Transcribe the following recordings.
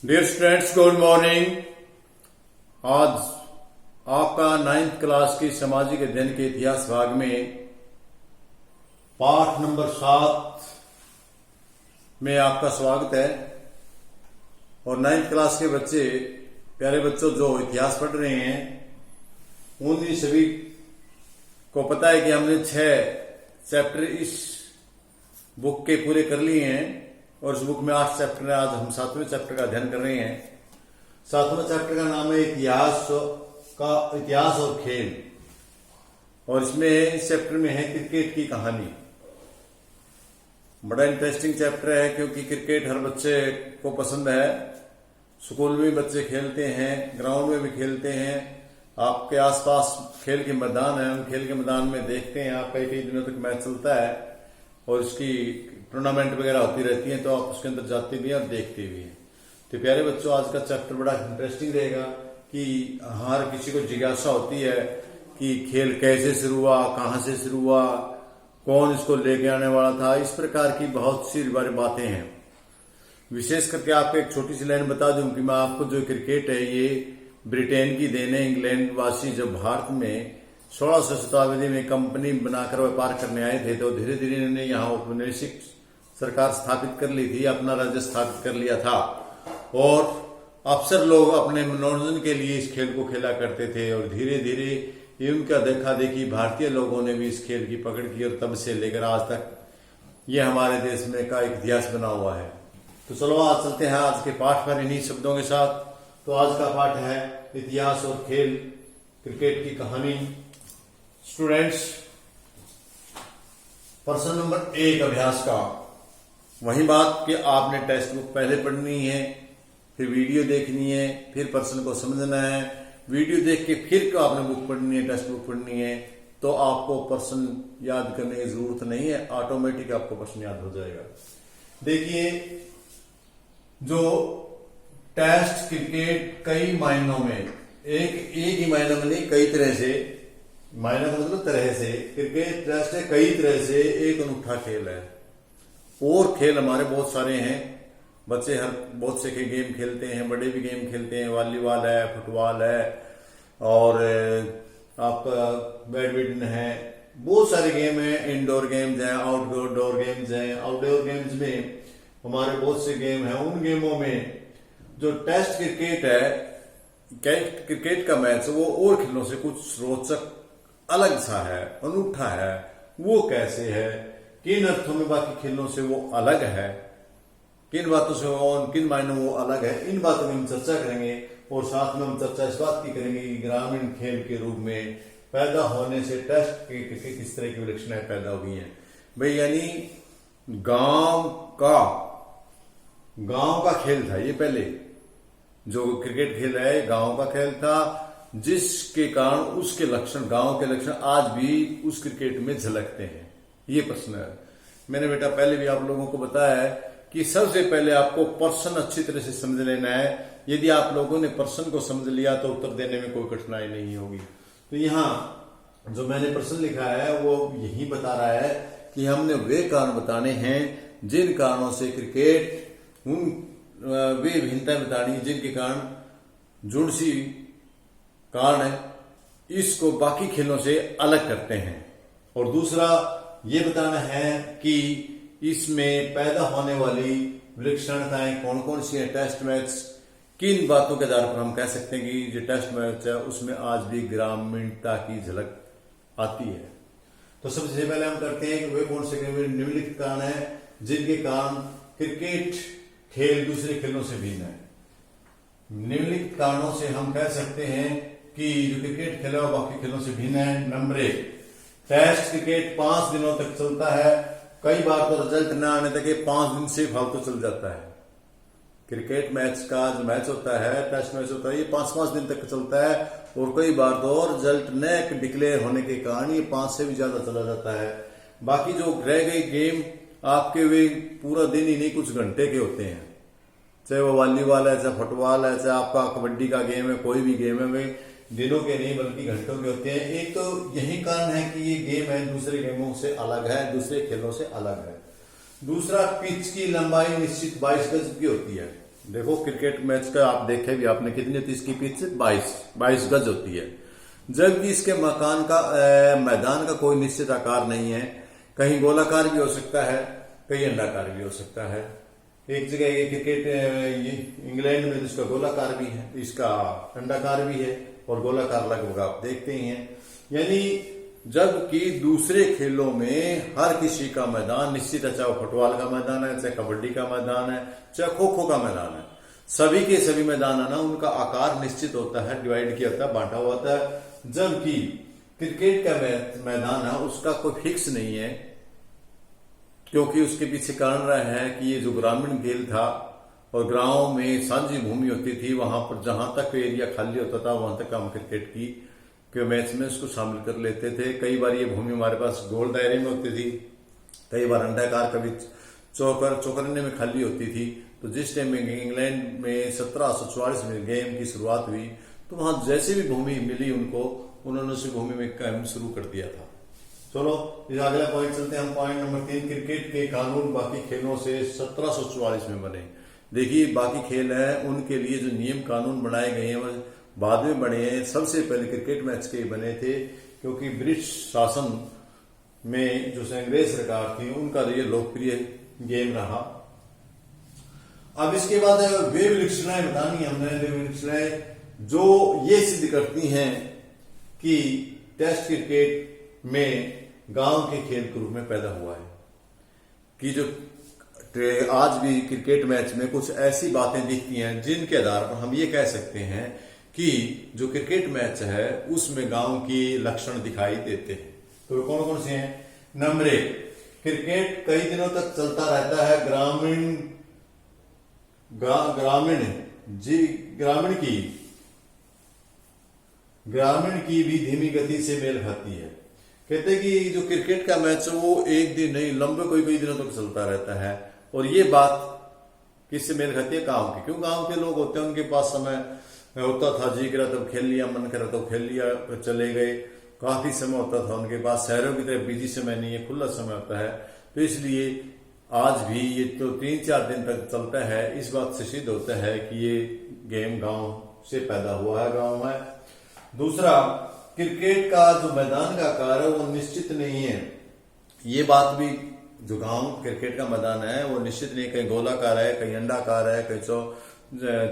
Dear students, good morning. आज आपका 9th class की सामाजिक अध्ययन के इतिहास भाग में पाठ नंबर 7 में आपका स्वागत है। और 9th क्लास के बच्चे, प्यारे बच्चों जो इतिहास पढ़ रहे हैं, उन सभी को पता है कि हमने 6 चैप्टर इस बुक के पूरे कर लिए हैं और इस बुक में 8 चैप्टर है। आज हम 7वें चैप्टर का अध्ययन कर रहे हैं। 7वें चैप्टर का नाम है इतिहास और खेल, और इसमें इस चैप्टर में है क्रिकेट की कहानी। बड़ा इंटरेस्टिंग चैप्टर है क्योंकि क्रिकेट हर बच्चे को पसंद है। स्कूल में बच्चे खेलते हैं, ग्राउंड में भी खेलते हैं। आपके आसपास खेल के मैदान है, उन खेल के मैदान में देखते हैं आप, कई दिनों तक मैच चलता है और इसकी टूर्नामेंट वगैरह होती रहती है, तो आप उसके अंदर जाते भी हैं और देखते भी हैं। तो प्यारे बच्चों, आज का चैप्टर बड़ा इंटरेस्टिंग रहेगा कि हर किसी को जिज्ञासा होती है कि खेल कैसे शुरू हुआ, कहाँ से शुरू हुआ, कौन इसको लेके आने वाला था। इस प्रकार की बहुत सी बातें हैं। विशेष करके आपको एक छोटी सी लाइन बता दूं कि मैं आपको जो क्रिकेट है ये ब्रिटेन की देन है। इंग्लैंड वासी जब भारत में 16वीं शताब्दी में कंपनी बनाकर व्यापार करने आए थे, तो धीरे धीरे इन्होंने यहाँ औपनिवेशिक सरकार स्थापित कर ली थी, अपना राज्य स्थापित कर लिया था। और अक्सर लोग अपने मनोरंजन के लिए इस खेल को खेला करते थे, और धीरे धीरे इनका देखा देखी भारतीय लोगों ने भी इस खेल की पकड़ की, और तब से लेकर आज तक ये हमारे देश में का इतिहास बना हुआ है। तो चलो आज चलते हैं आज के पाठ पर इन्हीं शब्दों के साथ। तो आज का पाठ है इतिहास और खेल, क्रिकेट की कहानी। स्टूडेंट्स, प्रश्न नंबर 1 अभ्यास का वही बात कि आपने टेक्स्ट बुक पहले पढ़नी है, फिर वीडियो देखनी है, फिर प्रश्न को समझना है। वीडियो देख के फिर आपने बुक पढ़नी है, टेक्स्ट बुक पढ़नी है, तो आपको प्रश्न याद करने की जरूरत नहीं है, ऑटोमेटिक आपको प्रश्न याद हो जाएगा। देखिए, जो टेस्ट क्रिकेट कई मायनों में, एक ही मायनों में नहीं, कई तरह से, मायना का मतलब तरह से, क्रिकेट टेस्ट है कई तरह से, एक अनूठा खेल है। और खेल हमारे बहुत सारे हैं, बच्चे हर बहुत से गेम खेलते हैं, बड़े भी गेम खेलते हैं। वॉलीबॉल है, फुटबॉल है, और आपका बैडमिंटन है, बहुत सारे गेम हैं। इंडोर गेम्स हैं, आउटडोर गेम्स हैं। आउटडोर गेम्स में हमारे बहुत से गेम हैं। उन गेमों में जो टेस्ट क्रिकेट है, क्रिकेट का मैच, वो और खेलों से कुछ रोचक अलग सा है, अनूठा है। वो कैसे है, किन अर्थों में बाकी खेलों से वो अलग है, किन बातों से और किन मायनों में वो अलग है, इन बातों में हम चर्चा करेंगे। और साथ में हम चर्चा इस बात की करेंगे कि ग्रामीण खेल के रूप में पैदा होने से टेस्ट के किस तरह की विलक्षणताएं पैदा हुई हैं भाई। यानी गांव का खेल था ये। पहले जो क्रिकेट खेल है गांव का खेल था, जिसके कारण उसके लक्षण, गांव के लक्षण आज भी उस क्रिकेट में झलकते हैं। ये प्रश्न है। मैंने बेटा पहले भी आप लोगों को बताया है कि सबसे पहले आपको प्रश्न अच्छी तरह से समझ लेना है। यदि आप लोगों ने प्रश्न को समझ लिया तो उत्तर देने में कोई कठिनाई नहीं होगी। तो यहाँ जो मैंने प्रश्न लिखा है वो यही बता रहा है कि हमने वे कारण बताने हैं जिन कारणों से क्रिकेट, वे भिन्नताएं बतानी जिनके कारण जुड़सी कारण है इसको बाकी खेलों से अलग करते हैं। और दूसरा ये बताना है कि इसमें पैदा होने वाली विलक्षणताएं कौन कौन सी हैं। टेस्ट मैच, किन बातों के आधार पर हम कह सकते हैं कि जो टेस्ट मैच है उसमें आज भी ग्रामीणता की झलक आती है। तो सबसे पहले हम करते हैं कि वे कौन से निम्नलिखित कारण है जिनके कारण क्रिकेट खेल दूसरे खेलों से भिन्न है। निम्नलिखित कारणों से हम कह सकते हैं कि जो क्रिकेट खेल है वो बाकी खेलों से भिन्न है। नंबर 1, टेस्ट क्रिकेट 5 दिनों तक चलता है। कई बार तो रिजल्ट न आने तक 5 दिन से फालतू चल जाता है। क्रिकेट मैच का जो मैच होता है, टेस्ट मैच होता है, ये 5-5 दिन तक चलता है। और कई बार तो रिजल्ट न डिक्लेयर होने के कारण ये 5 से भी ज्यादा चला जाता है। बाकी जो रह गई गेम आपके, वे पूरा दिन ही नहीं, कुछ घंटे के होते हैं। चाहे वो वॉलीबॉल है, चाहे फुटबॉल है, चाहे आपका कबड्डी का गेम है, कोई भी गेम है, वे दिनों के नहीं बल्कि घंटों के होते हैं। एक तो यही कारण है कि ये गेम है दूसरे गेमों से अलग है, दूसरे खेलों से अलग है। दूसरा, पिच की लंबाई निश्चित 22 गज की होती है। देखो क्रिकेट मैच का आप देखे भी आपने कितनी होती है इसकी पिच 22 गज होती है, जबकि इसके मकान का मैदान का कोई निश्चित आकार नहीं है। कहीं गोलाकार भी हो सकता है, कहीं अंडाकार भी हो सकता है। एक जगह ये क्रिकेट ये इंग्लैंड में इसका गोलाकार भी है, इसका अंडाकार भी है और गोलाकार लगभग आप देखते ही हैं। यानी जबकि दूसरे खेलों में हर किसी का मैदान निश्चित है, चाहे वो फुटबॉल का मैदान है, चाहे कबड्डी का मैदान है, चाहे खो खो का मैदान है, सभी के सभी मैदान है ना, उनका आकार निश्चित होता है, डिवाइड किया होता है, बांटा हुआ होता है। जबकि क्रिकेट का मैदान है उसका कोई फिक्स नहीं है, क्योंकि उसके पीछे कारण रहा है कि ये जो ग्रामीण खेल था और गांव में साझी भूमि होती थी, वहां पर जहां तक एरिया खाली होता था वहां तक हम क्रिकेट की के मैच में उसको शामिल कर लेते थे। कई बार ये भूमि हमारे पास गोल दायरे में होती थी, कई बार अंडाकार, कभी चौकरने में खाली होती थी। तो जिस टाइम में इंग्लैंड में 1744 में गेम की शुरुआत हुई तो वहां जैसे भी भूमि मिली उनको, उन्होंने उसी भूमि में काम शुरू कर दिया था। चलो इस अगला पॉइंट चलते हैं हम। पॉइंट नंबर 3, क्रिकेट के कानून बाकी खेलों से 1744 में बने। देखिए बाकी खेल है उनके लिए जो नियम कानून बनाए गए हैं वो बाद में बने हैं, सबसे पहले क्रिकेट मैच के बने थे, क्योंकि ब्रिटिश शासन में जो अंग्रेज सरकार थी उनका ये लोकप्रिय गेम रहा। अब इसके बाद वे विलक्षणताएं बतानी हमने, वे विलक्षणताएं जो ये सिद्ध करती हैं कि टेस्ट क्रिकेट में गांव के खेल के रूप में पैदा हुआ है, कि जो आज भी क्रिकेट मैच में कुछ ऐसी बातें दिखती हैं जिनके आधार पर हम ये कह सकते हैं कि जो क्रिकेट मैच है उसमें गांव की लक्षण दिखाई देते हैं। तो कौन कौन से हैं? नंबर 1, क्रिकेट कई दिनों तक चलता रहता है। ग्रामीण की भी धीमी गति से मेल खाती है। कहते हैं कि जो क्रिकेट का मैच है वो एक दिन नहीं, लंबे कई दिनों तक चलता रहता है। और ये बात किससे मेल खाती है? गांव की। क्यों? गांव के लोग होते हैं, उनके पास समय होता था, जी करा तब खेल लिया, मन करा तो खेल लिया, चले गए, काफी समय होता था उनके पास। शहरों की तरह बिजी समय नहीं है, खुला समय होता है। तो इसलिए आज भी ये तो 3-4 दिन तक चलता है। इस बात से सिद्ध होता है कि ये गेम गांव से पैदा हुआ है, गांव में। दूसरा, क्रिकेट का जो मैदान का आकार है वो निश्चित नहीं है। ये बात भी, जो गांव क्रिकेट का मैदान है वो निश्चित नहीं, कहीं गोलाकार है, कहीं अंडाकार है, कहीं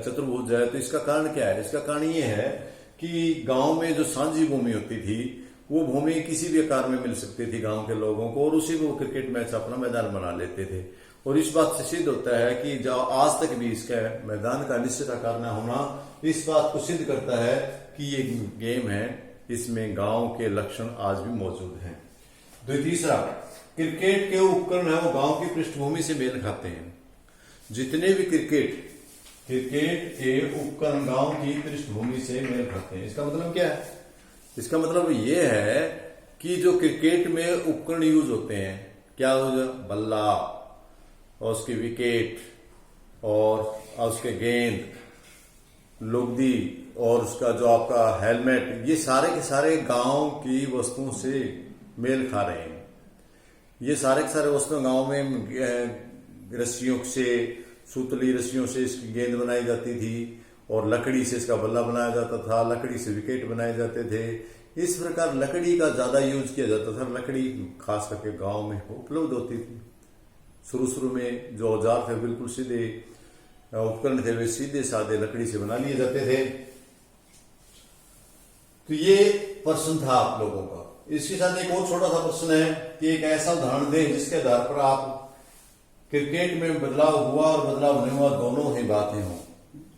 चतुर्भुज है। तो इसका कारण क्या है? इसका कारण ये है कि गांव में जो साझी भूमि होती थी वो भूमि किसी भी आकार में मिल सकती थी गांव के लोगों को, और उसी को वो क्रिकेट मैच अपना मैदान बना लेते थे। और इस बात से सिद्ध होता है कि जो आज तक भी इसका मैदान का निश्चित आकार न होना इस बात को सिद्ध करता है कि ये गेम है, इसमें गांव के लक्षण आज भी मौजूद हैं। तीसरा, क्रिकेट के उपकरण है वो गांव की पृष्ठभूमि से मेल खाते हैं। जितने भी क्रिकेट के उपकरण गांव की पृष्ठभूमि से मेल खाते हैं। इसका मतलब क्या है? इसका मतलब ये है कि जो क्रिकेट में उपकरण यूज होते हैं, क्या हो, बल्ला और उसकी विकेट और उसके गेंद, लुगदी और उसका जो आपका हेलमेट, ये सारे के सारे गांव की वस्तुओं से मेल खा रहे हैं। ये सारे के सारे वस्तुएं गांव में रस्सियों से, सूतली रस्सियों से इसकी गेंद बनाई जाती थी और लकड़ी से इसका बल्ला बनाया जाता था, लकड़ी से विकेट बनाए जाते थे। इस प्रकार लकड़ी का ज्यादा यूज किया जाता था। लकड़ी खास करके गांव में उपलब्ध होती थी। शुरू में जो औजार थे बिल्कुल सीधे उपकरण थे, वे सीधे साधे लकड़ी से बना लिए जाते थे। तो ये प्रश्न था आप लोगों का। इसके साथ एक और छोटा सा प्रश्न है कि एक ऐसा उदाहरण दें जिसके आधार पर आप क्रिकेट में बदलाव हुआ और बदलाव नहीं हुआ दोनों ही बातें हों।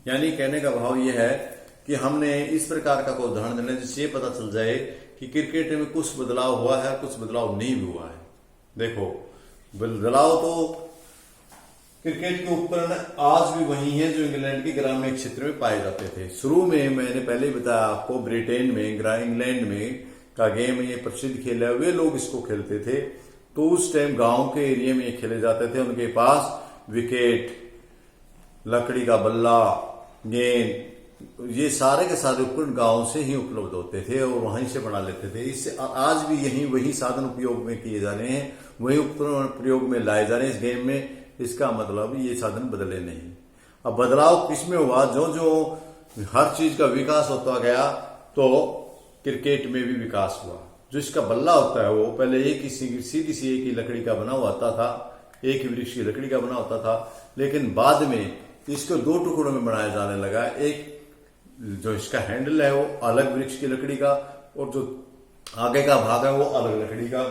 यानी कहने का भाव यह है कि हमने इस प्रकार का कोई उदाहरण देना जिससे ये पता चल जाए कि क्रिकेट में कुछ बदलाव हुआ है, कुछ बदलाव नहीं भी हुआ है। देखो, बदलाव तो क्रिकेट के उपकरण आज भी वही हैं जो इंग्लैंड के ग्रामीण क्षेत्र में पाए जाते थे। शुरू में मैंने पहले बताया आपको, ब्रिटेन में, इंग्लैंड में का गेम ये प्रसिद्ध खेल है, वे लोग इसको खेलते थे। तो उस टाइम गांव के एरिया में ये खेले जाते थे। उनके पास विकेट, लकड़ी का बल्ला, गेंद, ये सारे के सारे उपकरण गांव से ही उपलब्ध होते थे और वहीं से बना लेते थे। इससे आज भी वही साधन उपयोग में किए जा रहे हैं, वही उपकरण प्रयोग में लाए जा रहे हैं इस गेम में। इसका मतलब ये साधन बदले नहीं। अब बदलाव किसमें हुआ, जो जो हर चीज का विकास होता गया तो क्रिकेट में भी विकास हुआ। जो इसका बल्ला होता है वो पहले एक ही सीधी सी एक ही लकड़ी का बना हुआ होता था, एक ही वृक्ष की लकड़ी का बना होता था, लेकिन बाद में इसको दो टुकड़ों में बनाया जाने लगा। एक जो इसका हैंडल है वो अलग वृक्ष की लकड़ी का, और जो आगे का भाग है वो अलग लकड़ी का।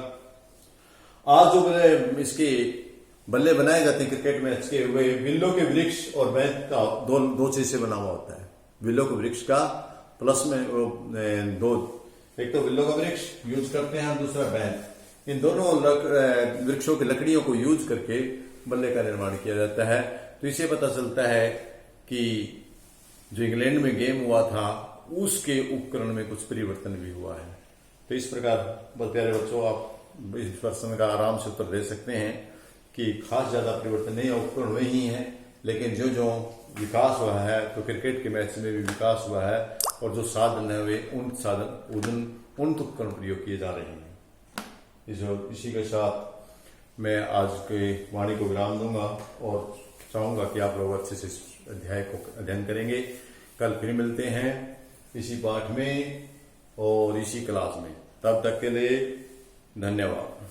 आज जो इसके बल्ले बनाए जाते हैं क्रिकेट मैच के, वे विल्लो के वृक्ष और बैंत का दो चीज से बना हुआ होता है। विल्लो के वृक्ष का प्लस में दो, एक तो विल्लो का वृक्ष यूज करते हैं, दूसरा बैंत। इन दोनों वृक्षों की लकड़ियों को यूज करके बल्ले का निर्माण किया जाता है। तो इससे पता चलता है कि जो इंग्लैंड में गेम हुआ था उसके उपकरण में कुछ परिवर्तन भी हुआ है। तो इस प्रकार प्यारे बच्चों, आप इस प्रश्न का आराम से उत्तर दे सकते हैं कि खास ज्यादा परिवर्तन नहीं है, उपकरण वही है, लेकिन जो जो विकास हुआ है तो क्रिकेट के मैच में भी विकास हुआ है, और जो साधन है वे उन उपकरण प्रयोग किए जा रहे हैं। इसी के साथ मैं आज के वाणी को विराम दूंगा और चाहूंगा कि आप लोग अच्छे से इस अध्याय को अध्ययन करेंगे। कल फिर मिलते हैं इसी पाठ में और इसी क्लास में। तब तक के लिए धन्यवाद।